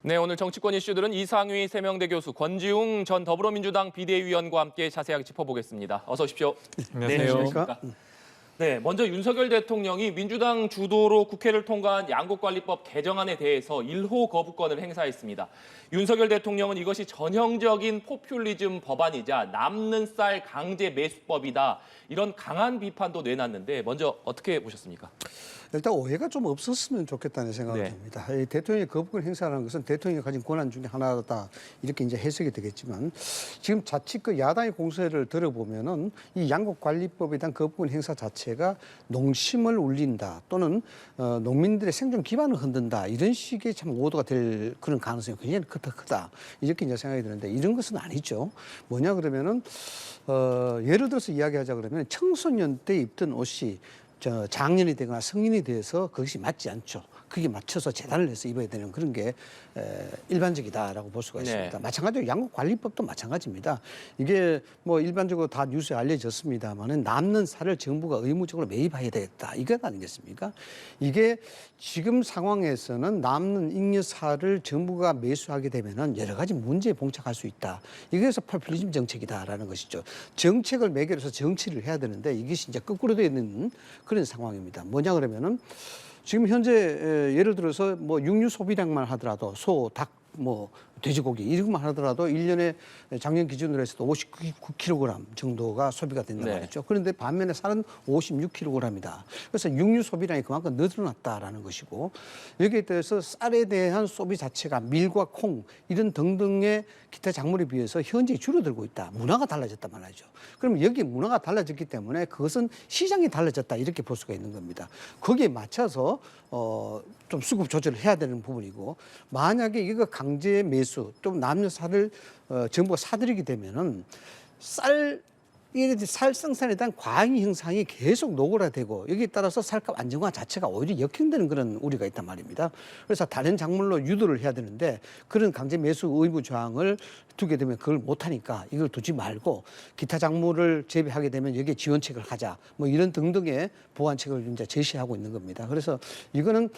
네, 오늘 정치권 이슈들은 이상휘 세명대 교수, 권지웅 전 더불어민주당 비대위원과 함께 자세하게 짚어보겠습니다. 어서 오십시오. 안녕하십니까? 네, 먼저 윤석열 대통령이 민주당 주도로 국회를 통과한 양국관리법 개정안에 대해서 1호 거부권을 행사했습니다. 윤석열 대통령은 이것이 전형적인 포퓰리즘 법안이자 남는 쌀 강제 매수법이다. 이런 강한 비판도 내놨는데 먼저 어떻게 보셨습니까? 일단 오해가 좀 없었으면 좋겠다는 생각이 듭니다. 이 대통령의 거부권 행사라는 것은 대통령이 가진 권한 중에 하나다 이렇게 이제 해석이 되겠지만 지금 자칫 그 야당의 공세를 들어보면은 이 양국관리법에 대한 거부권 행사 자체가 농심을 울린다 또는 농민들의 생존 기반을 흔든다 이런 식의 참 오도가 될 그런 가능성이 굉장히 크다 이렇게 이제 생각이 드는데 이런 것은 아니죠. 뭐냐 그러면은 예를 들어서 이야기하자 그러면 청소년 때 입던 옷이 장년이 되거나 성인이 돼서 그것이 맞지 않죠. 그게 맞춰서 재단을 해서 입어야 되는 그런 게 일반적이다라고 볼 수가 있습니다. 마찬가지로 양국관리법도 마찬가지입니다. 이게 뭐 일반적으로 다 뉴스에 알려졌습니다만은 남는 쌀을 정부가 의무적으로 매입해야 되겠다. 이게 아니겠습니까? 이게 지금 상황에서는 남는 잉여쌀을 정부가 매수하게 되면은 여러 가지 문제에 봉착할 수 있다. 이게서 포퓰리즘 정책이다라는 것이죠. 정책을 매개로 해서 정치를 해야 되는데 이것이 이제 거꾸로 되어 있는 그런 상황입니다. 뭐냐 그러면은 지금 현재 예를 들어서 뭐 육류 소비량만 하더라도 소, 닭, 뭐 돼지고기 이것만 하더라도 1년에 작년 기준으로 해서도 59kg 정도가 소비가 된단 말이죠. 그런데 반면에 쌀은 56kg이다. 그래서 육류 소비량이 그만큼 늘어났다라는 것이고 여기에 대해서 쌀에 대한 소비 자체가 밀과 콩 이런 등등의 기타 작물에 비해서 현재 줄어들고 있다. 문화가 달라졌단 말이죠. 그럼 여기 문화가 달라졌기 때문에 그것은 시장이 달라졌다 이렇게 볼 수가 있는 겁니다. 거기에 맞춰서 좀 수급 조절을 해야 되는 부분이고 만약에 이거 강제 매수 또 남는 쌀을 정부가 사들이게 되면은 쌀 생산에 대한 과잉 형상이 계속 노골화되고 여기에 따라서 쌀값 안정화 자체가 오히려 역행되는 그런 우려가 있단 말입니다. 그래서 다른 작물로 유도를 해야 되는데 그런 강제 매수 의무 조항을 두게 되면 그걸 못하니까 이걸 두지 말고 기타 작물을 재배하게 되면 여기에 지원책을 하자 뭐 이런 등등의 보완책을 이제 제시하고 있는 겁니다. 그래서 이거는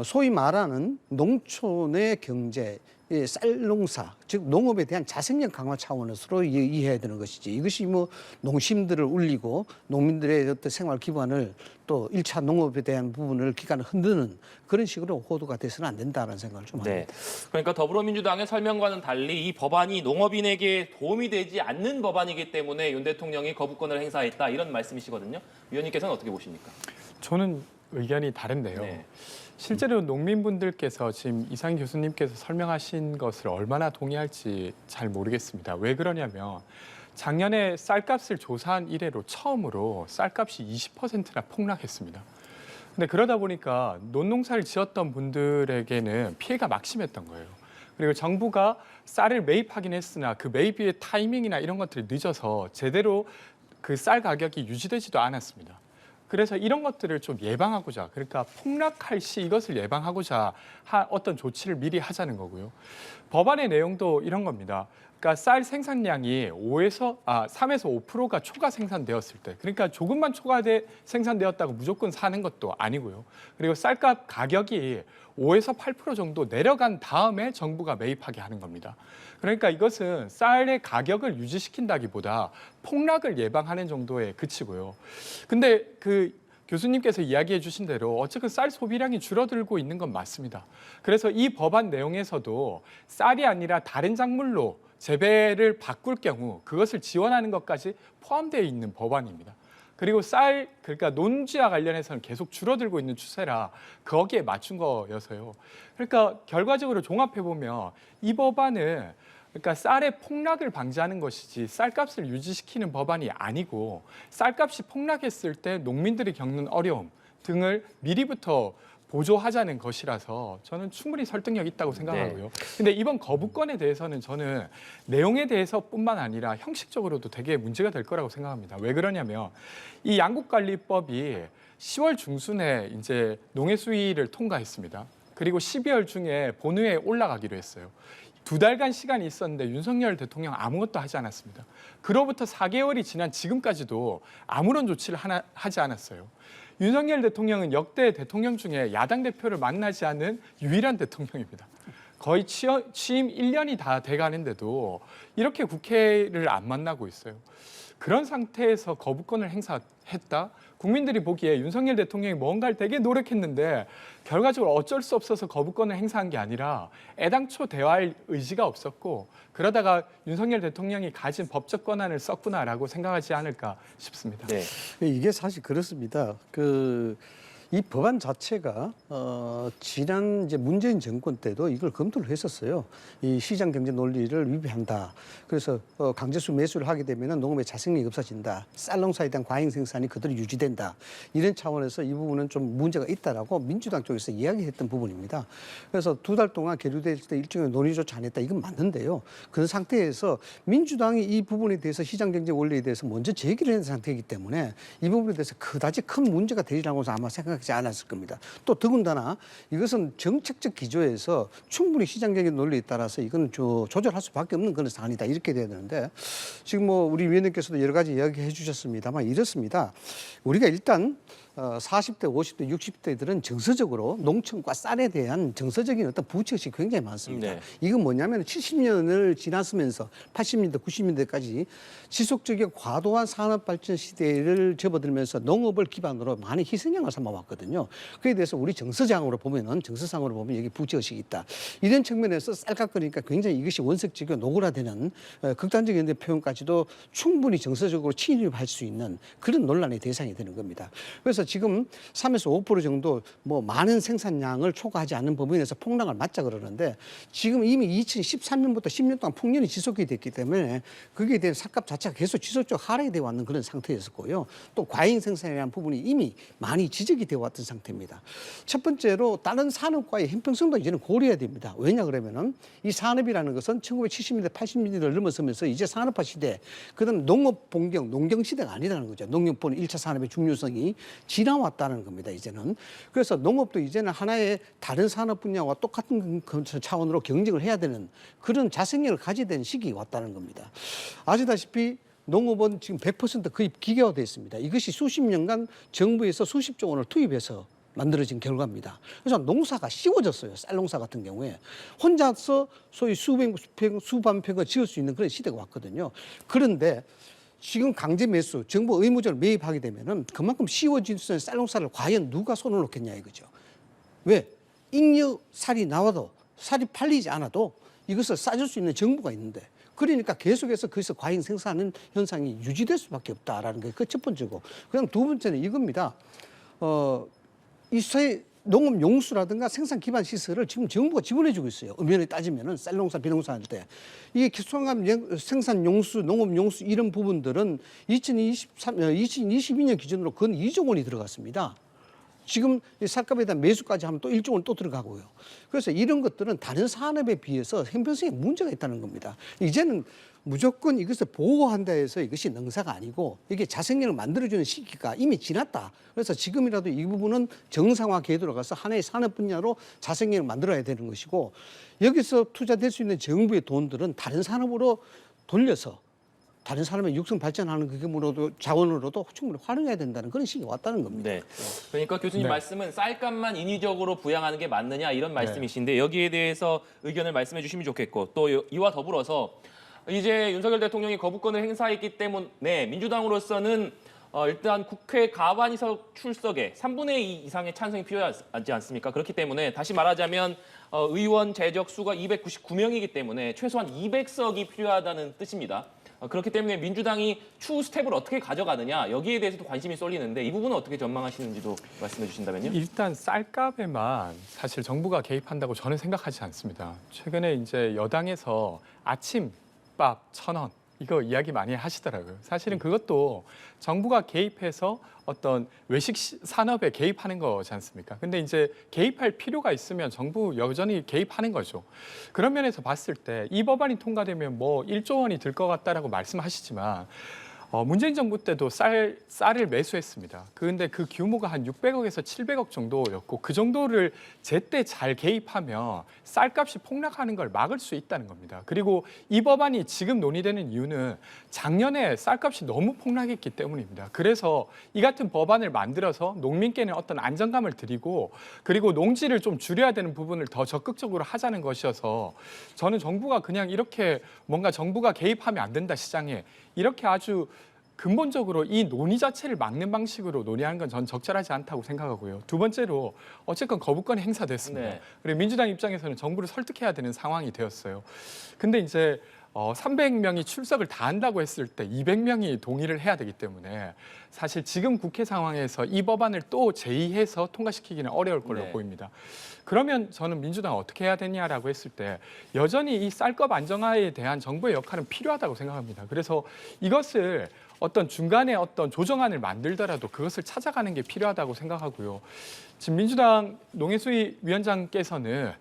소위 말하는 농촌의 경제 쌀농사, 즉 농업에 대한 자생력 강화 차원에서 이해해야 되는 것이지 이것이 뭐 농심들을 울리고 농민들의 어떤 생활 기반을 또 1차 농업에 대한 부분을 기반을 흔드는 그런 식으로 호도가 돼서는 안 된다는 생각을 좀 합니다. 그러니까 더불어민주당의 설명과는 달리 이 법안이 농업인에게 도움이 되지 않는 법안이기 때문에 윤 대통령이 거부권을 행사했다 이런 말씀이시거든요. 위원님께서는 어떻게 보십니까? 저는 의견이 다른데요. 실제로 농민분들께서 지금 이상희 교수님께서 설명하신 것을 얼마나 동의할지 잘 모르겠습니다. 왜 그러냐면 작년에 쌀값을 조사한 이래로 처음으로 쌀값이 20%나 폭락했습니다. 근데 그러다 보니까 논농사를 지었던 분들에게는 피해가 막심했던 거예요. 그리고 정부가 쌀을 매입하긴 했으나 그 매입의 타이밍이나 이런 것들이 늦어서 제대로 그 쌀 가격이 유지되지도 않았습니다. 그래서 이런 것들을 좀 예방하고자 그러니까 폭락할 시 이것을 예방하고자 어떤 조치를 미리 하자는 거고요. 법안의 내용도 이런 겁니다. 그러니까 쌀 생산량이 3에서 5%가 초과 생산되었을 때 그러니까 조금만 생산되었다고 무조건 사는 것도 아니고요. 그리고 쌀값 가격이 5에서 8% 정도 내려간 다음에 정부가 매입하게 하는 겁니다. 그러니까 이것은 쌀의 가격을 유지시킨다기보다 폭락을 예방하는 정도에 그치고요. 근데 그 교수님께서 이야기해 주신 대로 어쨌든 쌀 소비량이 줄어들고 있는 건 맞습니다. 그래서 이 법안 내용에서도 쌀이 아니라 다른 작물로 재배를 바꿀 경우 그것을 지원하는 것까지 포함되어 있는 법안입니다. 그리고 그러니까 논지와 관련해서는 계속 줄어들고 있는 추세라 거기에 맞춘 거여서요. 그러니까 결과적으로 종합해보면 이 법안은 그러니까 쌀의 폭락을 방지하는 것이지 쌀값을 유지시키는 법안이 아니고 쌀값이 폭락했을 때 농민들이 겪는 어려움 등을 미리부터 보조하자는 것이라서 저는 충분히 설득력 있다고 생각하고요. 근데 이번 거부권에 대해서는 저는 내용에 대해서뿐만 아니라 형식적으로도 되게 문제가 될 거라고 생각합니다. 왜 그러냐면 이 양국관리법이 10월 중순에 이제 농해 수위를 통과했습니다. 그리고 12월 중에 본회의에 올라가기로 했어요. 2달간 시간이 있었는데 윤석열 대통령 아무것도 하지 않았습니다. 그로부터 4개월이 지난 지금까지도 아무런 조치를 하지 않았어요. 윤석열 대통령은 역대 대통령 중에 야당 대표를 만나지 않은 유일한 대통령입니다. 거의 취임 1년이 다 돼가는데도 이렇게 국회를 안 만나고 있어요. 그런 상태에서 거부권을 행사했다? 국민들이 보기에 윤석열 대통령이 뭔가를 되게 노력했는데 결과적으로 어쩔 수 없어서 거부권을 행사한 게 아니라 애당초 대화할 의지가 없었고 그러다가 윤석열 대통령이 가진 법적 권한을 썼구나라고 생각하지 않을까 싶습니다. 네. 이게 사실 그렇습니다. 이 법안 자체가 지난 이제 문재인 정권 때도 이걸 검토를 했었어요. 이 시장 경제 논리를 위배한다. 그래서 강제수 매수를 하게 되면은 농업의 자생력이 없어진다. 쌀농사에 대한 과잉 생산이 그대로 유지된다. 이런 차원에서 이 부분은 좀 문제가 있다라고 민주당 쪽에서 이야기했던 부분입니다. 그래서 2달 동안 계류될 때 일종의 논의조차 안 했다. 이건 맞는데요. 그런 상태에서 민주당이 이 부분에 대해서 시장 경제 원리에 대해서 먼저 제기를 한 상태이기 때문에 이 부분에 대해서 그다지 큰 문제가 되리라고 아마 생각하지 않았을 겁니다. 또 더군다나 이것은 정책적 기조에서 충분히 시장 경제 논리에 따라서 이건 조절할 수밖에 없는 그런 사안이다. 이렇게 돼야 되는데 지금 뭐 우리 위원님께서도 여러 가지 이야기해 주셨습니다만 이렇습니다. 우리가 일단 40대, 50대, 60대들은 정서적으로 농촌과 쌀에 대한 정서적인 어떤 부채의식이 굉장히 많습니다. 네. 이건 뭐냐면 70년을 지났으면서 80년대, 90년대까지 지속적인 과도한 산업발전 시대를 접어들면서 농업을 기반으로 많은 희생양을 삼아왔거든요. 그에 대해서 우리 정서상으로 보면 여기 부채의식이 있다. 이런 측면에서 쌀값거리니까 굉장히 이것이 원색적이고 노골화되는 극단적인 표현까지도 충분히 정서적으로 침입할 수 있는 그런 논란의 대상이 되는 겁니다. 그래서 지금 3에서 5% 정도 뭐 많은 생산량을 초과하지 않는 범위에서 폭락을 맞자 그러는데 지금 이미 2013년부터 10년 동안 폭년이 지속이 됐기 때문에 거기에 대한 쌀값 자체가 계속 지속적으로 하락이 되어 왔는 그런 상태였었고요. 또 과잉 생산에 대한 부분이 이미 많이 지적이 되어 왔던 상태입니다. 첫 번째로 다른 산업과의 형평성도 이제는 고려해야 됩니다. 왜냐 그러면은 이 산업이라는 것은 1970년대, 80년대를 넘어서면서 이제 산업화 시대, 그다음 농업 본경, 농경 시대가 아니라는 거죠. 농업본 1차 산업의 중요성이 지나왔다는 겁니다. 이제는. 그래서 농업도 이제는 하나의 다른 산업 분야와 똑같은 차원으로 경쟁을 해야 되는 그런 자생력을 가져야 되는 시기에 왔다는 겁니다. 아시다시피 농업은 지금 100% 거의 기계화되어 있습니다. 이것이 수십 년간 정부에서 수십조 원을 투입해서 만들어진 결과입니다. 그래서 농사가 쉬워졌어요. 쌀농사 같은 경우에. 혼자서 소위 수반 평을 지을 수 있는 그런 시대가 왔거든요. 그런데 지금 강제 매수, 정부 의무적으로 매입하게 되면은 그만큼 쉬워진 쌀농사를 과연 누가 손을 놓겠냐 이거죠. 왜? 잉여 쌀이 나와도 쌀이 팔리지 않아도 이것을 싸줄 수 있는 정부가 있는데 그러니까 계속해서 거기서 과잉 생산하는 현상이 유지될 수밖에 없다라는 게 그 첫 번째고 그다음 두 번째는 이겁니다. 이 농업 용수라든가 생산 기반 시설을 지금 정부가 지원해주고 있어요. 엄연히 따지면은 쌀농사, 비농사 할 때 이게 기술감 생산 용수, 농업 용수 이런 부분들은 2022년 기준으로 건 2조 원이 들어갔습니다. 지금 쌀값에 대한 매수까지 하면 또 1조 원 또 들어가고요. 그래서 이런 것들은 다른 산업에 비해서 형평성에 문제가 있다는 겁니다. 이제는 무조건 이것을 보호한다 해서 이것이 능사가 아니고 이게 자생력을 만들어주는 시기가 이미 지났다. 그래서 지금이라도 이 부분은 정상화 궤도로 가서 하나의 산업 분야로 자생력을 만들어야 되는 것이고 여기서 투자될 수 있는 정부의 돈들은 다른 산업으로 돌려서 다른 산업의 육성 발전하는 그림으로도 자원으로도 충분히 활용해야 된다는 그런 시기가 왔다는 겁니다. 네. 그러니까 교수님 네. 말씀은 쌀값만 인위적으로 부양하는 게 맞느냐 이런 말씀이신데 여기에 대해서 의견을 말씀해 주시면 좋겠고 또 이와 더불어서 이제 윤석열 대통령이 거부권을 행사했기 때문에 민주당으로서는 일단 국회 과반의석 출석에 3분의 2 이상의 찬성이 필요하지 않습니까? 그렇기 때문에 다시 말하자면 의원 재적 수가 299명이기 때문에 최소한 200석이 필요하다는 뜻입니다. 그렇기 때문에 민주당이 추후 스텝을 어떻게 가져가느냐 여기에 대해서도 관심이 쏠리는데 이 부분은 어떻게 전망하시는지도 말씀해 주신다면요. 일단 쌀값에만 사실 정부가 개입한다고 저는 생각하지 않습니다. 최근에 이제 여당에서 아침밥 1,000원 이거 이야기 많이 하시더라고요. 사실은 그것도 정부가 개입해서 어떤 외식 산업에 개입하는 거지 않습니까? 근데 이제 개입할 필요가 있으면 정부 여전히 개입하는 거죠. 그런 면에서 봤을 때 이 법안이 통과되면 뭐 1조 원이 들 것 같다라고 말씀하시지만 문재인 정부 때도 쌀을 매수했습니다. 그런데 그 규모가 한 600억에서 700억 정도였고 그 정도를 제때 잘 개입하면 쌀값이 폭락하는 걸 막을 수 있다는 겁니다. 그리고 이 법안이 지금 논의되는 이유는 작년에 쌀값이 너무 폭락했기 때문입니다. 그래서 이 같은 법안을 만들어서 농민께는 어떤 안정감을 드리고 그리고 농지를 좀 줄여야 되는 부분을 더 적극적으로 하자는 것이어서 저는 정부가 그냥 이렇게 뭔가 정부가 개입하면 안 된다 시장에 이렇게 아주 근본적으로 이 논의 자체를 막는 방식으로 논의하는 건 전 적절하지 않다고 생각하고요. 두 번째로 어쨌건 거부권이 행사됐습니다. 네. 그리고 민주당 입장에서는 정부를 설득해야 되는 상황이 되었어요. 근데 이제 300명이 출석을 다 한다고 했을 때 200명이 동의를 해야 되기 때문에 사실 지금 국회 상황에서 이 법안을 또 제의해서 통과시키기는 어려울 걸로 네. 보입니다. 그러면 저는 민주당 어떻게 해야 되냐라고 했을 때 여전히 이 쌀값 안정화에 대한 정부의 역할은 필요하다고 생각합니다. 그래서 이것을 어떤 중간에 어떤 조정안을 만들더라도 그것을 찾아가는 게 필요하다고 생각하고요. 지금 민주당 농해수위 위원장께서는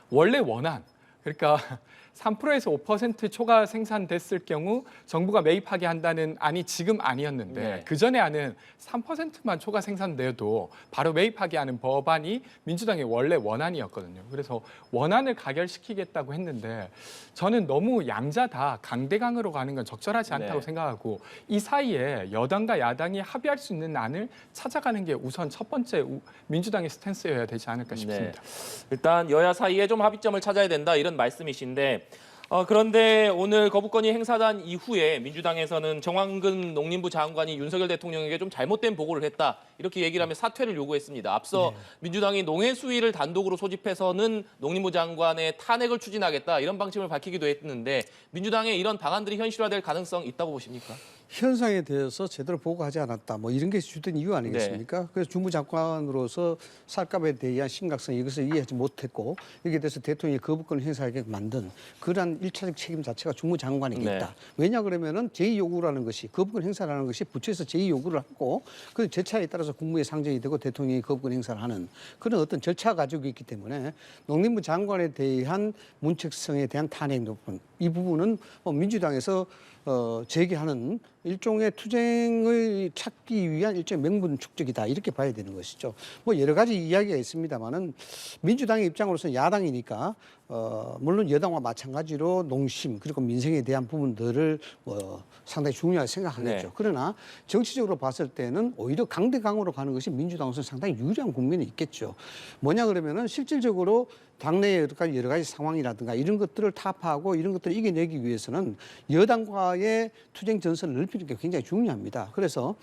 원래 원안 그러니까 3%에서 5% 초과 생산됐을 경우 정부가 매입하게 한다는 안이 지금 아니었는데 네. 그 전에 안은 3%만 초과 생산돼도 바로 매입하게 하는 법안이 민주당의 원래 원안이었거든요. 그래서 원안을 가결시키겠다고 했는데 저는 너무 양자다 강대강으로 가는 건 적절하지 않다고 네. 생각하고 이 사이에 여당과 야당이 합의할 수 있는 안을 찾아가는 게 우선 첫 번째 민주당의 스탠스여야 되지 않을까 싶습니다. 일단 여야 사이에 좀 합의점을 찾아야 된다 이런 말씀이신데 그런데 오늘 거부권이 행사된 이후에 민주당에서는 정황근 농림부 장관이 윤석열 대통령에게 좀 잘못된 보고를 했다 이렇게 얘기를 하며 사퇴를 요구했습니다. 앞서 민주당이 농해수위를 단독으로 소집해서는 농림부 장관의 탄핵을 추진하겠다 이런 방침을 밝히기도 했는데 민주당의 이런 방안들이 현실화될 가능성 있다고 보십니까? 현상에 대해서 제대로 보고하지 않았다. 뭐 이런 게 주된 이유 아니겠습니까? 그래서 주무장관으로서 쌀값에 대한 심각성 이것을 이해하지 못했고 여기에 대해서 대통령이 거부권을 행사하게 만든 그러한 일차적 책임 자체가 주무장관에게 있다. 왜냐 그러면은 제2요구라는 것이 거부권 행사라는 것이 부처에서 제2요구를 하고 그 절차에 따라서 국무에 상정이 되고 대통령이 거부권 행사를 하는 그런 어떤 절차 가지고 있기 때문에 농림부 장관에 대한 문책성에 대한 탄핵 부분 이 부분은 민주당에서 제기하는 일종의 투쟁을 찾기 위한 일종의 명분 축적이다 이렇게 봐야 되는 것이죠. 뭐 여러 가지 이야기가 있습니다만은 민주당의 입장으로서는 야당이니까 물론 여당과 마찬가지로 농심 그리고 민생에 대한 부분들을 상당히 중요하게 생각하겠죠. 네. 그러나 정치적으로 봤을 때는 오히려 강대강으로 가는 것이 민주당으로서는 상당히 유리한 국면이 있겠죠. 뭐냐 그러면은 실질적으로 당내의 여러 가지 상황이라든가 이런 것들을 타파하고 이런 것들을 이겨내기 위해서는 여당과의 투쟁 전선을 넓히는 게 굉장히 중요합니다. 그래서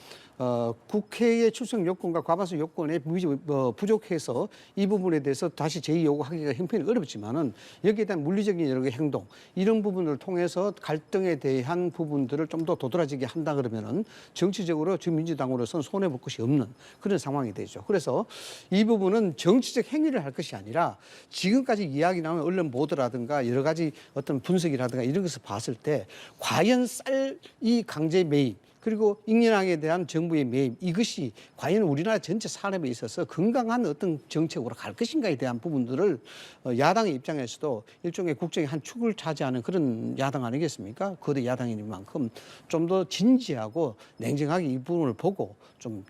국회의 출석 요건과 과반수 요건에 부족해서 이 부분에 대해서 다시 제2요구하기가 형편이 어렵지만은 여기에 대한 물리적인 여러 가지 행동 이런 부분을 통해서 갈등에 대한 부분들을 좀 더 도드라지게 한다 그러면은 정치적으로 지금 민주당으로서는 손해볼 것이 없는 그런 상황이 되죠. 그래서 이 부분은 정치적 행위를 할 것이 아니라 지금까지 이야기 나오는 언론 보도라든가 여러 가지 어떤 분석이라든가 이런 것을 봤을 때 과연 쌀이 강제 매입 그리고 잉여량에 대한 정부의 매입 이것이 과연 우리나라 전체 산업에 있어서 건강한 어떤 정책으로 갈 것인가에 대한 부분들을 야당의 입장에서도 일종의 국정의 한 축을 차지하는 그런 야당 아니겠습니까? 거대 야당인 만큼 좀 더 진지하고 냉정하게 이 부분을 보고 좀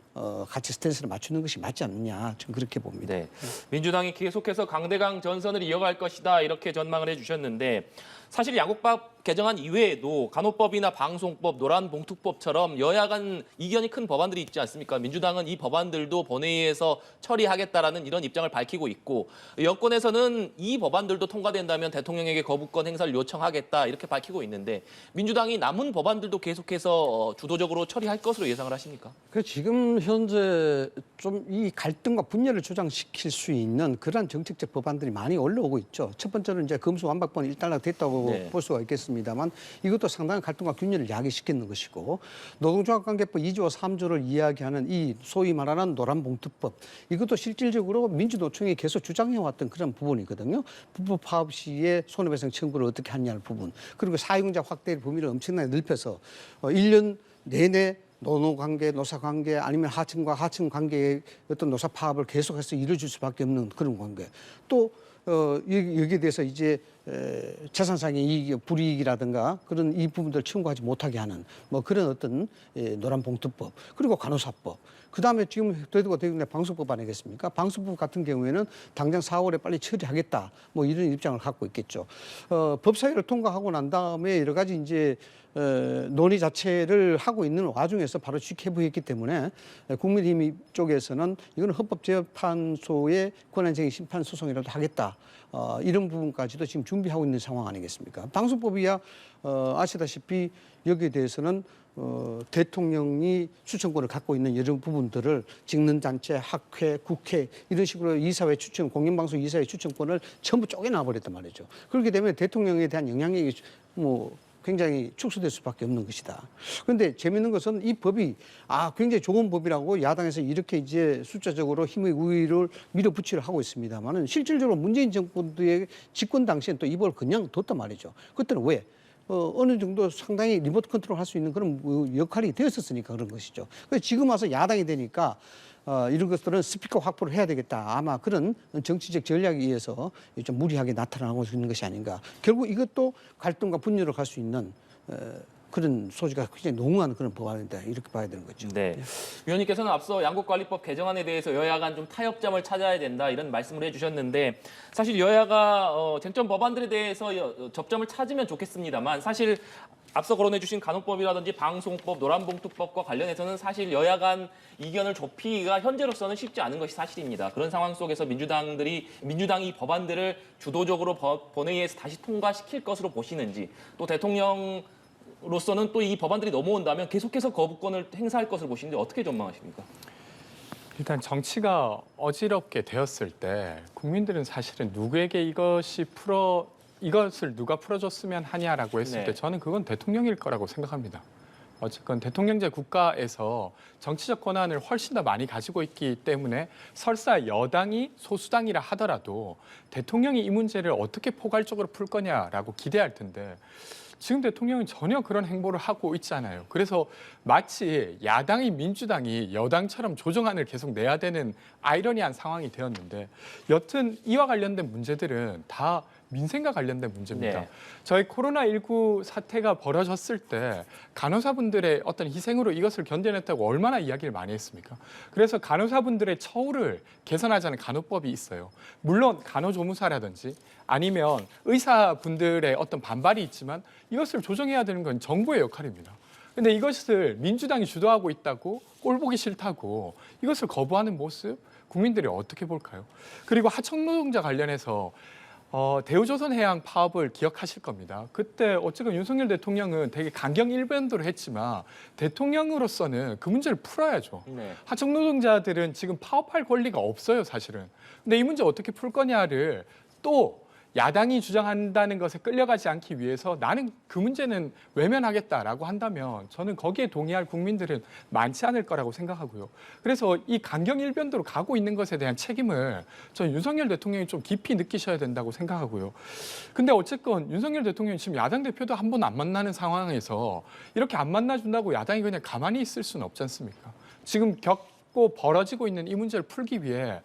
같이 스탠스를 맞추는 것이 맞지 않느냐 저는 그렇게 봅니다. 네. 민주당이 계속해서 강대강 전선을 이어갈 것이다 이렇게 전망을 해주셨는데 사실 양곡법 개정안 이외에도 간호법이나 방송법, 노란봉투법처럼 여야 간 이견이 큰 법안들이 있지 않습니까? 민주당은 이 법안들도 본회의에서 처리하겠다라는 이런 입장을 밝히고 있고 여권에서는 이 법안들도 통과된다면 대통령에게 거부권 행사를 요청하겠다 이렇게 밝히고 있는데 민주당이 남은 법안들도 계속해서 주도적으로 처리할 것으로 예상을 하십니까? 지금 현재 좀 이 갈등과 분열을 조장시킬 수 있는 그러한 정책적 법안들이 많이 올라오고 있죠. 첫 번째는 이제 검수완박법이 일단락됐다고 볼 수가 있겠습니다만 이것도 상당한 갈등과 균열을 야기시키는 것이고 노동조합관계법 2조와 3조를 이야기하는 이 소위 말하는 노란봉투법 이것도 실질적으로 민주노총이 계속 주장해왔던 그런 부분이거든요. 부부 파업 시에 손해배상 청구를 어떻게 하느냐는 부분 그리고 사용자 확대 범위를 엄청나게 넓혀서 1년 내내 노노관계, 노사관계 아니면 하층과 하층 관계의 어떤 노사 파업을 계속해서 이루어질 수밖에 없는 그런 관계. 또 여기에 대해서 이제 재산상의 이익, 불이익이라든가 그런 이 부분들을 청구하지 못하게 하는 뭐 그런 어떤 노란봉투법 그리고 간호사법 그다음에 지금 대구내 방수법 아니겠습니까? 방수법 같은 경우에는 당장 4월에 빨리 처리하겠다 뭐 이런 입장을 갖고 있겠죠. 법사위를 통과하고 난 다음에 여러 가지 이제 논의 자체를 하고 있는 와중에서 바로 직회부했기 때문에 국민의힘 쪽에서는 이거는 헌법재판소의 권한쟁의 심판 소송이라도 하겠다. 이런 부분까지도 지금 준비하고 있는 상황 아니겠습니까? 방수법이야 아시다시피 여기에 대해서는 대통령이 추천권을 갖고 있는 여러 부분들을 직능단체, 학회, 국회 이런 식으로 이사회 추천, 공영방송 이사회 추천권을 전부 쪼개놔 버렸단 말이죠. 그렇게 되면 대통령에 대한 영향력이 뭐 굉장히 축소될 수밖에 없는 것이다. 그런데 재미있는 것은 이 법이 굉장히 좋은 법이라고 야당에서 이렇게 이제 숫자적으로 힘의 우위를 밀어붙이려 하고 있습니다만은 실질적으로 문재인 정부의 집권 당시엔 또 이 법을 그냥 뒀단 말이죠. 그때는 왜? 어느 정도 상당히 리모트 컨트롤 할 수 있는 그런 역할이 되었었으니까 그런 것이죠. 그래서 지금 와서 야당이 되니까 이런 것들은 스피커 확보를 해야 되겠다. 아마 그런 정치적 전략에 의해서 좀 무리하게 나타나고 있는 것이 아닌가. 결국 이것도 갈등과 분열을 갈 수 있는 그런 소지가 굉장히 농후한 그런 법안이다. 이렇게 봐야 되는 거죠. 네. 위원님께서는 앞서 양곡관리법 개정안에 대해서 여야 간 좀 타협점을 찾아야 된다 이런 말씀을 해주셨는데 사실 여야가 쟁점 법안들에 대해서 접점을 찾으면 좋겠습니다만 사실 앞서 거론해 주신 간호법이라든지 방송법, 노란봉투법과 관련해서는 사실 여야 간 이견을 좁히기가 현재로서는 쉽지 않은 것이 사실입니다. 그런 상황 속에서 민주당이 이 법안들을 주도적으로 본회의에서 다시 통과시킬 것으로 보시는지 또 대통령으로서는 또 이 법안들이 넘어온다면 계속해서 거부권을 행사할 것을 보시는데 어떻게 전망하십니까? 일단 정치가 어지럽게 되었을 때 국민들은 사실은 누구에게 이것을 누가 풀어줬으면 하냐라고 했을 때 저는 그건 대통령일 거라고 생각합니다. 어쨌건 대통령제 국가에서 정치적 권한을 훨씬 더 많이 가지고 있기 때문에 설사 여당이 소수당이라 하더라도 대통령이 이 문제를 어떻게 포괄적으로 풀 거냐라고 기대할 텐데 지금 대통령은 전혀 그런 행보를 하고 있지 않아요. 그래서 마치 야당이 민주당이 여당처럼 조정안을 계속 내야 되는 아이러니한 상황이 되었는데 여튼 이와 관련된 문제들은 다 민생과 관련된 문제입니다. 네. 저희 코로나19 사태가 벌어졌을 때 간호사분들의 어떤 희생으로 이것을 견뎌냈다고 얼마나 이야기를 많이 했습니까? 그래서 간호사분들의 처우를 개선하자는 간호법이 있어요. 물론 간호조무사라든지 아니면 의사분들의 어떤 반발이 있지만 이것을 조정해야 되는 건 정부의 역할입니다. 근데 이것을 민주당이 주도하고 있다고 꼴보기 싫다고 이것을 거부하는 모습 국민들이 어떻게 볼까요? 그리고 하청노동자 관련해서 대우조선해양 파업을 기억하실 겁니다. 그때 어쨌든 윤석열 대통령은 되게 강경 일변도를 했지만 대통령으로서는 그 문제를 풀어야죠. 네. 하청노동자들은 지금 파업할 권리가 없어요, 사실은. 근데 이 문제 어떻게 풀 거냐를 또 야당이 주장한다는 것에 끌려가지 않기 위해서 나는 그 문제는 외면하겠다라고 한다면 저는 거기에 동의할 국민들은 많지 않을 거라고 생각하고요. 그래서 이 강경 일변도로 가고 있는 것에 대한 책임을 저는 윤석열 대통령이 좀 깊이 느끼셔야 된다고 생각하고요. 근데 어쨌건 윤석열 대통령이 지금 야당 대표도 한 번 안 만나는 상황에서 이렇게 안 만나준다고 야당이 그냥 가만히 있을 수는 없지 않습니까? 지금 겪고 벌어지고 있는 이 문제를 풀기 위해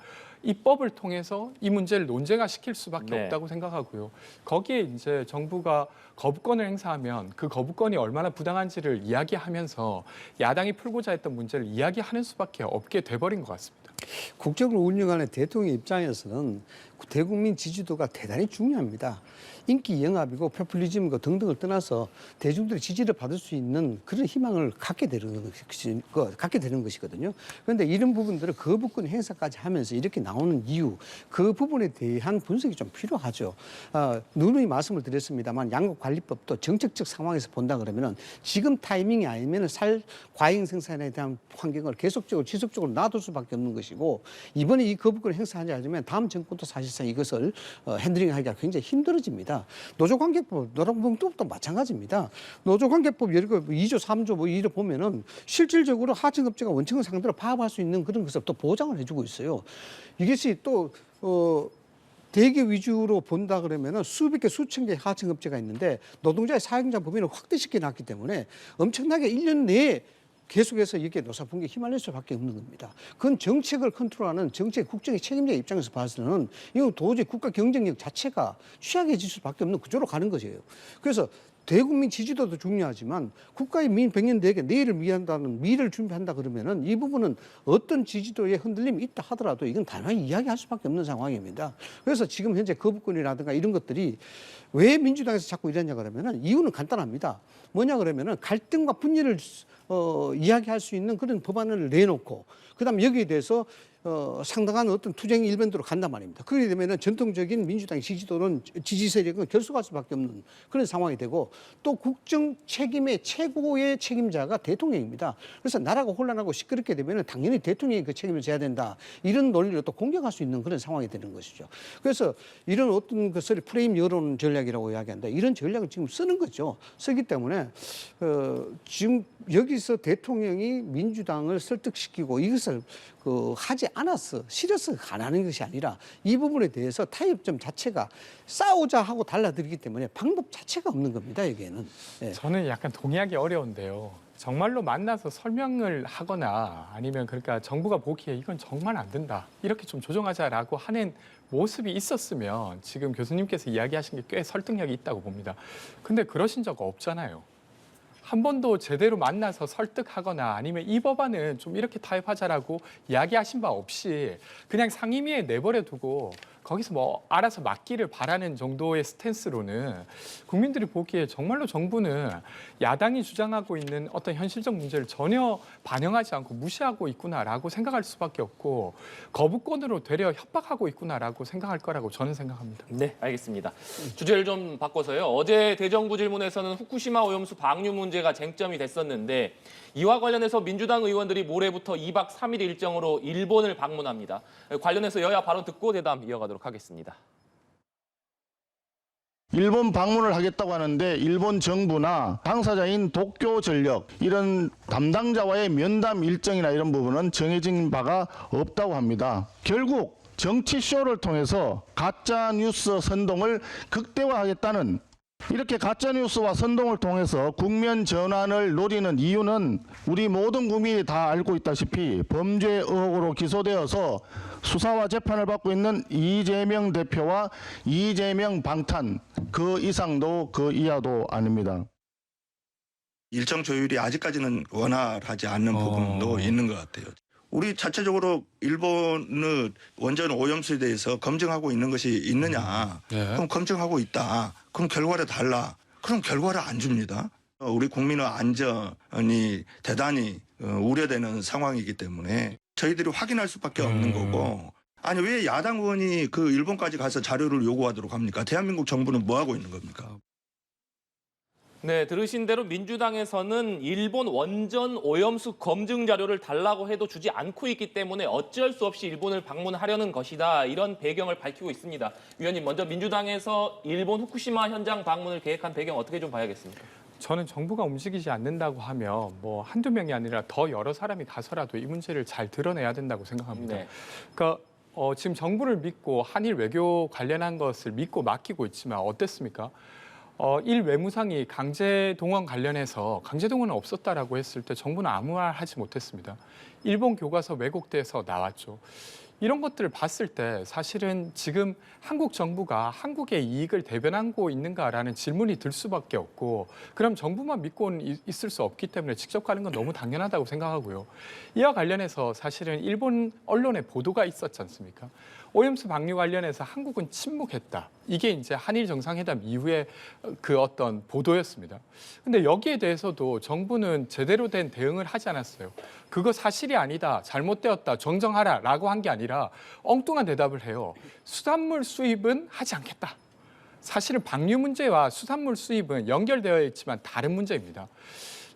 입법을 통해서 이 문제를 논쟁화시킬 수밖에 없다고 생각하고요. 거기에 이제 정부가 거부권을 행사하면 그 거부권이 얼마나 부당한지를 이야기하면서 야당이 풀고자 했던 문제를 이야기하는 수밖에 없게 돼버린 것 같습니다. 국정을 운영하는 대통령 입장에서는 대국민 지지도가 대단히 중요합니다. 인기 영합이고 포퓰리즘과 등등을 떠나서 대중들의 지지를 받을 수 있는 그런 희망을 갖게 되는 것이거든요. 그런데 이런 부분들을 거부권 행사까지 하면서 이렇게 나오는 이유, 그 부분에 대한 분석이 좀 필요하죠. 누누이 말씀을 드렸습니다만 양곡관리법도 정책적 상황에서 본다 그러면은 지금 타이밍이 아니면 과잉 생산에 대한 환경을 계속적으로 지속적으로 놔둘 수밖에 없는 것이고 이번에 이 거부권을 행사하지 않으면 다음 정권도 사실상 이것을 핸들링하기가 굉장히 힘들어집니다. 노조관계법, 노란봉투법도 마찬가지입니다. 노조관계법 예를 들어 2조, 3조 뭐 이래 보면은 실질적으로 하청업체가 원청을 상대로 파업할 수 있는 그런 것을 또 보장을 해주고 있어요. 이것이 또 대기 위주로 본다 그러면은 수백 개, 수천 개 하청업체가 있는데 노동자의 사용자 범위를 확대시켜 놨기 때문에 엄청나게 1년 내에 계속해서 이렇게 노사분계 휘말릴 수밖에 없는 겁니다. 그건 정책을 컨트롤하는 정책 국정의 책임자 입장에서 봐서는 이건 도저히 국가 경쟁력 자체가 취약해질 수밖에 없는 구조로 가는 것이에요. 그래서 대국민 지지도도 중요하지만 국가의 민 백년대계 내일을 위한다는 미래를 준비한다 그러면은 이 부분은 어떤 지지도에 흔들림이 있다 하더라도 이건 단호히 이야기할 수밖에 없는 상황입니다. 그래서 지금 현재 거부권이라든가 이런 것들이 왜 민주당에서 자꾸 이러냐 그러면은 이유는 간단합니다. 뭐냐 그러면은 갈등과 분열을 이야기할 수 있는 그런 법안을 내놓고 그다음 여기에 대해서 상당한 어떤 투쟁 일변도로 간단 말입니다. 그렇게 되면은 전통적인 민주당의 지지도는 지지 세력은 결속할 수밖에 없는 그런 상황이 되고 또 국정 책임의 최고의 책임자가 대통령입니다. 그래서 나라가 혼란하고 시끄럽게 되면은 당연히 대통령이 그 책임을 져야 된다. 이런 논리로 또 공격할 수 있는 그런 상황이 되는 것이죠. 그래서 이런 어떤 것을 프레임 여론 전략이라고 이야기한다. 이런 전략을 지금 쓰는 거죠. 쓰기 때문에 지금 여기서 대통령이 민주당을 설득시키고 이것을 하지 않았어, 싫어서 안 하는 것이 아니라 이 부분에 대해서 타협점 자체가 싸우자 하고 달라들기 때문에 방법 자체가 없는 겁니다, 여기에는. 예. 저는 약간 동의하기 어려운데요. 정말로 만나서 설명을 하거나 아니면 그러니까 정부가 보기에 이건 정말 안 된다. 이렇게 좀 조정하자라고 하는 모습이 있었으면 지금 교수님께서 이야기하신 게 꽤 설득력이 있다고 봅니다. 근데 그러신 적 없잖아요. 한 번도 제대로 만나서 설득하거나 아니면 이 법안은 좀 이렇게 타협하자라고 이야기하신 바 없이 그냥 상임위에 내버려 두고 거기서 뭐 알아서 맡기를 바라는 정도의 스탠스로는 국민들이 보기에 정말로 정부는 야당이 주장하고 있는 어떤 현실적 문제를 전혀 반영하지 않고 무시하고 있구나라고 생각할 수밖에 없고 거부권으로 되려 협박하고 있구나라고 생각할 거라고 저는 생각합니다. 네, 알겠습니다. 주제를 좀 바꿔서요. 어제 대정부 질문에서는 후쿠시마 오염수 방류 문제가 쟁점이 됐었는데 이와 관련해서 민주당 의원들이 모레부터 2박 3일 일정으로 일본을 방문합니다. 관련해서 여야 발언 듣고 대담 이어가도록 하겠습니다. 일본 방문을 하겠다고 하는데 일본 정부나 당사자인 도쿄전력 이런 담당자와의 면담 일정이나 이런 부분은 정해진 바가 없다고 합니다. 결국 정치쇼를 통해서 가짜뉴스 선동을 극대화하겠다는 이렇게 가짜뉴스와 선동을 통해서 국면 전환을 노리는 이유는 우리 모든 국민이 다 알고 있다시피 범죄 의혹으로 기소되어서 수사와 재판을 받고 있는 이재명 대표와 이재명 방탄 그 이상도 그 이하도 아닙니다. 일정 조율이 아직까지는 원활하지 않는 부분도 있는 것 같아요. 우리 자체적으로 일본의 원전 오염수에 대해서 검증하고 있는 것이 있느냐. 그럼 검증하고 있다. 그럼 결과를 달라. 그럼 결과를 안 줍니다. 우리 국민의 안전이 대단히 우려되는 상황이기 때문에 저희들이 확인할 수밖에 없는 거고. 아니 왜 야당 의원이 그 일본까지 가서 자료를 요구하도록 합니까? 대한민국 정부는 뭐 하고 있는 겁니까? 네, 들으신 대로 민주당에서는 일본 원전 오염수 검증 자료를 달라고 해도 주지 않고 있기 때문에 어쩔 수 없이 일본을 방문하려는 것이다. 이런 배경을 밝히고 있습니다. 위원님, 먼저 민주당에서 일본 후쿠시마 현장 방문을 계획한 배경 어떻게 좀 봐야겠습니까? 저는 정부가 움직이지 않는다고 하면 뭐 한두 명이 아니라 더 여러 사람이 가서라도 이 문제를 잘 드러내야 된다고 생각합니다. 네. 그러니까 지금 정부를 믿고 한일 외교 관련한 것을 믿고 맡기고 있지만 어땠습니까? 일 외무상이 강제동원 관련해서 강제동원은 없었다라고 했을 때 정부는 아무 말 하지 못했습니다. 일본 교과서 왜곡돼서 나왔죠. 이런 것들을 봤을 때 사실은 지금 한국 정부가 한국의 이익을 대변하고 있는가라는 질문이 들 수밖에 없고 그럼 정부만 믿고는 있을 수 없기 때문에 직접 가는 건 너무 당연하다고 생각하고요. 이와 관련해서 사실은 일본 언론의 보도가 있었지 않습니까? 오염수 방류 관련해서 한국은 침묵했다. 이게 이제 한일 정상회담 이후에 그 어떤 보도였습니다. 근데 여기에 대해서도 정부는 제대로 된 대응을 하지 않았어요. 그거 사실이 아니다, 잘못되었다, 정정하라라고 한 게 아니라 엉뚱한 대답을 해요. 수산물 수입은 하지 않겠다. 사실은 방류 문제와 수산물 수입은 연결되어 있지만 다른 문제입니다.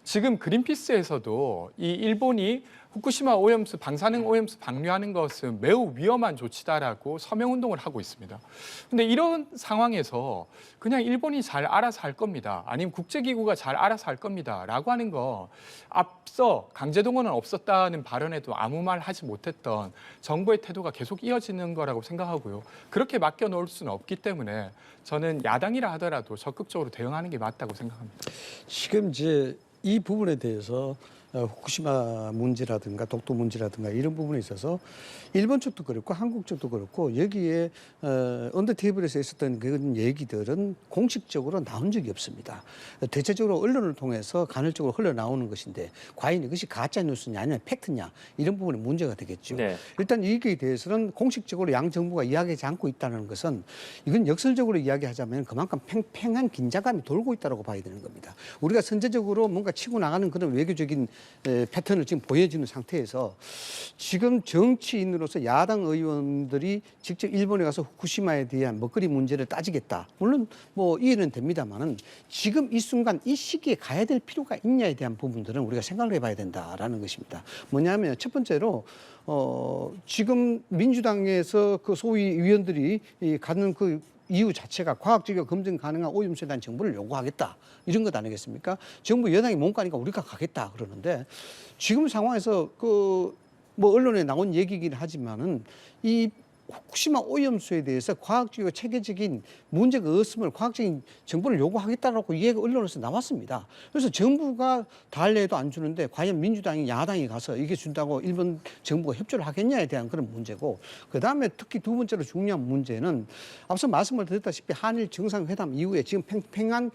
지금 그린피스에서도 이 일본이 후쿠시마 오염수, 방사능 오염수 방류하는 것은 매우 위험한 조치다라고 서명운동을 하고 있습니다. 그런데 이런 상황에서 그냥 일본이 잘 알아서 할 겁니다. 아니면 국제기구가 잘 알아서 할 겁니다. 라고 하는 거 앞서 강제동원은 없었다는 발언에도 아무 말 하지 못했던 정부의 태도가 계속 이어지는 거라고 생각하고요. 그렇게 맡겨놓을 수는 없기 때문에 저는 야당이라 하더라도 적극적으로 대응하는 게 맞다고 생각합니다. 지금 이제 이 부분에 대해서 후쿠시마 문제라든가 독도 문제라든가 이런 부분에 있어서 일본 쪽도 그렇고 한국 쪽도 그렇고 여기에 언더 테이블에서 있었던 그런 얘기들은 공식적으로 나온 적이 없습니다. 대체적으로 언론을 통해서 간헐적으로 흘러나오는 것인데 과연 이것이 가짜 뉴스냐 아니면 팩트냐 이런 부분이 문제가 되겠죠. 네. 일단 이기에 대해서는 공식적으로 양 정부가 이야기하지 않고 있다는 것은 이건 역설적으로 이야기하자면 그만큼 팽팽한 긴장감이 돌고 있다고 봐야 되는 겁니다. 우리가 선제적으로 뭔가 치고 나가는 그런 외교적인 패턴을 지금 보여지는 상태에서 지금 정치인으로서 야당 의원들이 직접 일본에 가서 후쿠시마에 대한 먹거리 문제를 따지겠다. 물론 뭐 이해는 됩니다만은 지금 이 순간 이 시기에 가야 될 필요가 있냐에 대한 부분들은 우리가 생각을 해봐야 된다라는 것입니다. 뭐냐면 첫 번째로 지금 민주당에서 그 소위 위원들이 갖는 그 이유 자체가 과학적이고 검증 가능한 오염수에 대한 정보를 요구하겠다. 이런 것 아니겠습니까? 정부 여당이 몸가니까 우리가 가겠다 그러는데 지금 상황에서 뭐 언론에 나온 얘기긴 하지만은 이 후쿠시마 오염수에 대해서 과학적이고 체계적인 문제가 없음을 과학적인 정보를 요구하겠다라고 이야기가 언론에서 나왔습니다. 그래서 정부가 달래도 안 주는데 과연 민주당이 야당이 가서 이게 준다고 일본 정부가 협조를 하겠냐에 대한 그런 문제고 그다음에 특히 두 번째로 중요한 문제는 앞서 말씀을 드렸다시피 한일 정상회담 이후에 지금 팽팽한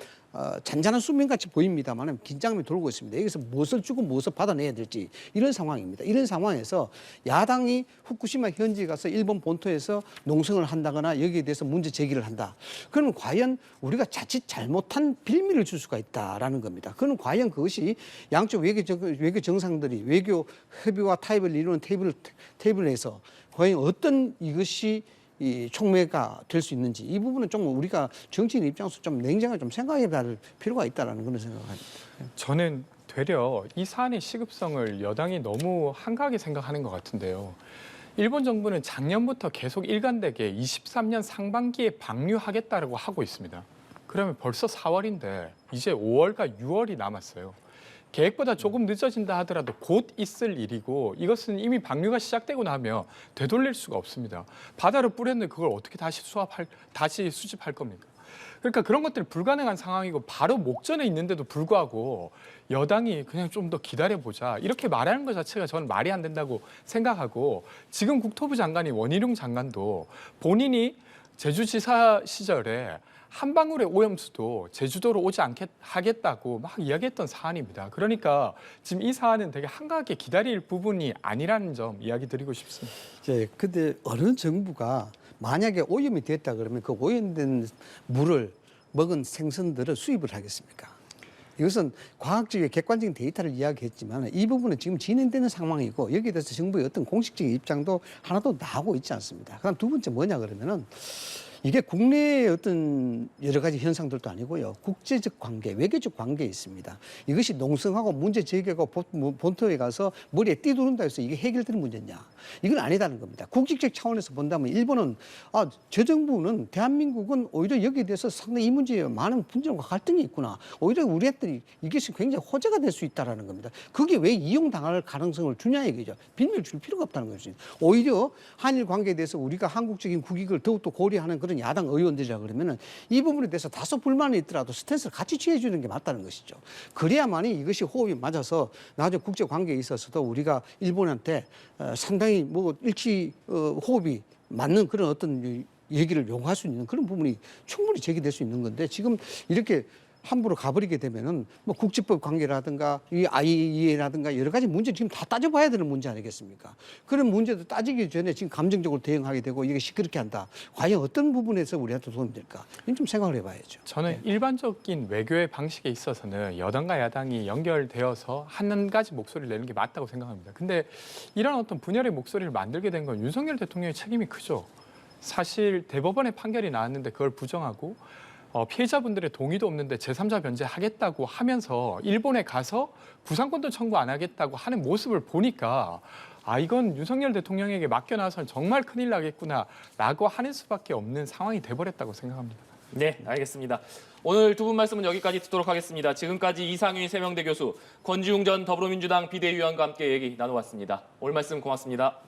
잔잔한 수면같이 보입니다만 긴장감이 돌고 있습니다. 여기서 무엇을 주고 무엇을 받아내야 될지 이런 상황입니다. 이런 상황에서 야당이 후쿠시마 현지에 가서 일본 본토에서 농성을 한다거나 여기에 대해서 문제 제기를 한다. 그러면 과연 우리가 자칫 잘못한 빌미를 줄 수가 있다라는 겁니다. 그럼 과연 그것이 양쪽 외교 정상들이 외교 협의와 타협을 이루는 테이블에서 과연 어떤 이것이 이 촉매가 될 수 있는지 이 부분은 좀 우리가 정치인 입장에서 좀 냉정하게 좀 생각해 봐야 할 필요가 있다라는 그런 생각합니다. 저는 되려 이 사안의 시급성을 여당이 너무 한가하게 생각하는 것 같은데요. 일본 정부는 작년부터 계속 일관되게 23년 상반기에 방류하겠다고 하고 있습니다. 그러면 벌써 4월인데 이제 5월과 6월이 남았어요. 계획보다 조금 늦어진다 하더라도 곧 있을 일이고 이것은 이미 방류가 시작되고 나면 되돌릴 수가 없습니다. 바다로 뿌렸는데 그걸 어떻게 다시 수집할 겁니까? 그러니까 그런 것들이 불가능한 상황이고 바로 목전에 있는데도 불구하고 여당이 그냥 좀 더 기다려보자 이렇게 말하는 것 자체가 저는 말이 안 된다고 생각하고 지금 국토부 장관이 원희룡 장관도 본인이 제주지사 시절에 한 방울의 오염수도 제주도로 오지 않게 하겠다고 막 이야기했던 사안입니다. 그러니까 지금 이 사안은 되게 한가하게 기다릴 부분이 아니라는 점 이야기 드리고 싶습니다. 근데 어느 정부가 만약에 오염이 됐다 그러면 그 오염된 물을 먹은 생선들을 수입을 하겠습니까? 이것은 과학적인 객관적인 데이터를 이야기했지만 이 부분은 지금 진행되는 상황이고 여기에 대해서 정부의 어떤 공식적인 입장도 하나도 나오고 있지 않습니다. 그다음 두 번째 뭐냐 그러면은 이게 국내의 어떤 여러 가지 현상들도 아니고요. 국제적 관계, 외교적 관계에 있습니다. 이것이 농성하고 문제 제기하고 본토에 가서 머리에 띠두른다 해서 이게 해결되는 문제냐. 이건 아니다는 겁니다. 국익적 차원에서 본다면 일본은 저 정부는 대한민국은 오히려 여기에 대해서 상당히 이 문제에 많은 분쟁과 갈등이 있구나. 오히려 우리한테 이것이 굉장히 호재가 될 수 있다는 겁니다. 그게 왜 이용당할 가능성을 주냐 얘기죠. 빌미를 줄 필요가 없다는 것이죠. 오히려 한일 관계에 대해서 우리가 한국적인 국익을 더욱더 고려하는 그런 야당 의원들이라 그러면은 이 부분에 대해서 다소 불만이 있더라도 스탠스를 같이 취해 주는 게 맞다는 것이죠. 그래야만이 이것이 호흡이 맞아서 나중에 국제 관계에 있어서도 우리가 일본한테 상당히 뭐 일치 호흡이 맞는 그런 어떤 얘기를 요구할 수 있는 그런 부분이 충분히 제기될 수 있는 건데 지금 이렇게 함부로 가버리게 되면은 뭐 국제법 관계라든가 이 IAEA라든가 여러 가지 문제 지금 다 따져봐야 되는 문제 아니겠습니까? 그런 문제도 따지기 전에 지금 감정적으로 대응하게 되고 이게 시끄럽게 한다. 과연 어떤 부분에서 우리한테 도움이 될까? 이건 좀 생각을 해봐야죠. 저는 일반적인 외교의 방식에 있어서는 여당과 야당이 연결되어서 한 가지 목소리를 내는 게 맞다고 생각합니다. 근데 이런 어떤 분열의 목소리를 만들게 된 건 윤석열 대통령의 책임이 크죠. 사실 대법원의 판결이 나왔는데 그걸 부정하고 피해자분들의 동의도 없는데 제3자 변제하겠다고 하면서 일본에 가서 구상권도 청구 안 하겠다고 하는 모습을 보니까 이건 윤석열 대통령에게 맡겨놔서는 정말 큰일 나겠구나라고 하는 수밖에 없는 상황이 돼버렸다고 생각합니다. 네, 알겠습니다. 오늘 두 분 말씀은 여기까지 듣도록 하겠습니다. 지금까지 이상윤 세명대 교수, 권지웅 전 더불어민주당 비대위원과 함께 얘기 나눠봤습니다. 오늘 말씀 고맙습니다.